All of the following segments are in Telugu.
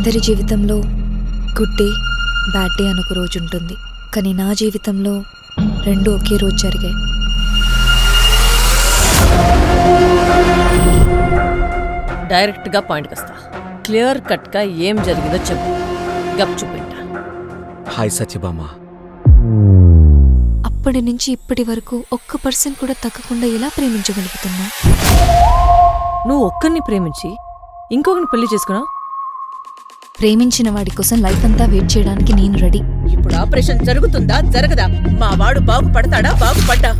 అందరి జీవితంలో గుడ్ డే బ్యాడ్ డే అని ఒక రోజు ఉంటుంది. కానీ నా జీవితంలో రెండు ఒకే రోజు జరిగాయి. డైరెక్ట్గా పాయింట్కి వస్తా. క్లియర్ కట్గా ఏం జరిగిందో చెప్పు. గప్ చూపింటా. హాయ్ సత్యభామ. అప్పటి నుంచి ఇప్పటి వరకు 1% కూడా తగ్గకుండా ఎలా ప్రేమించగలుగుతున్నా? నువ్వు ఒక్కరిని ప్రేమించి ఇంకొకరిని పెళ్లి చేసుకున్నావు. ప్రేమించిన వాడి కోసం లైఫ్ అంతా వెయిట్ చేయడానికి నేను రెడీ. ఇప్పుడు ఆపరేషన్ జరుగుతుందా జరగదా? మా వాడు బాగుపడతాడా బాగుపడ్డా?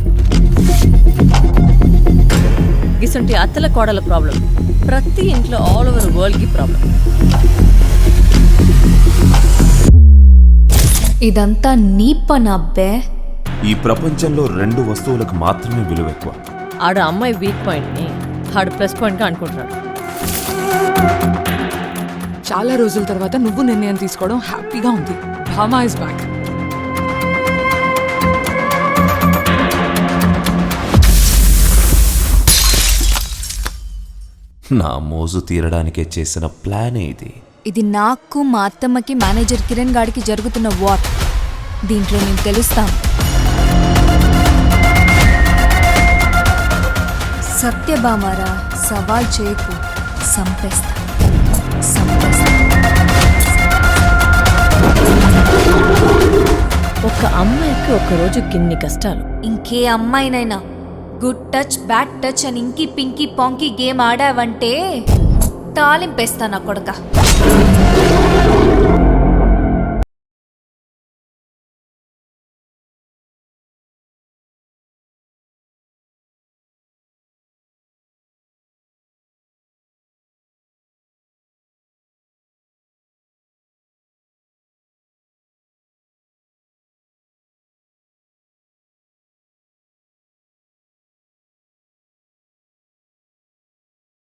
గిసంటి అత్తల కోడల ప్రాబ్లం ప్రతి ఇంట్లో ఆల్ ఓవర్ వరల్డ్ కి ప్రాబ్లం. ఇదంతా నీ పని అబ్బే. ఈ ప్రపంచంలో రెండు వస్తువులకు మాత్రమే విలువ ఎక్కువ. ఆడ అమ్మాయి వీక్ పాయింట్ ని ఆడు ప్లస్ పాయింట్ గా అనుకుంటున్నాడు. చాలా రోజుల తర్వాత నువ్వు నిర్ణయం తీసుకోవడం హ్యాపీగా ఉంది. Bhama is back. నా మోజు తీరడానికే చేసిన ప్లానే ఇది. ఇది నాకు మా అత్తమ్మకి మేనేజర్ కిరణ్ గాడికి జరుగుతున్న వార్. దీంట్లో నేను తెలుస్తాను. సత్యభామారా, సవాల్ చేయకు, సంపేస్తా. ఒక అమ్మాయికి ఒక రోజు కిన్ని కష్టాలు. ఇంకే అమ్మాయినైనా గుడ్ టచ్ బ్యాడ్ టచ్ అని ఇంకి పింకీ పాంకీ గేమ్ ఆడావంటే తాలింపేస్తా నా కొడక.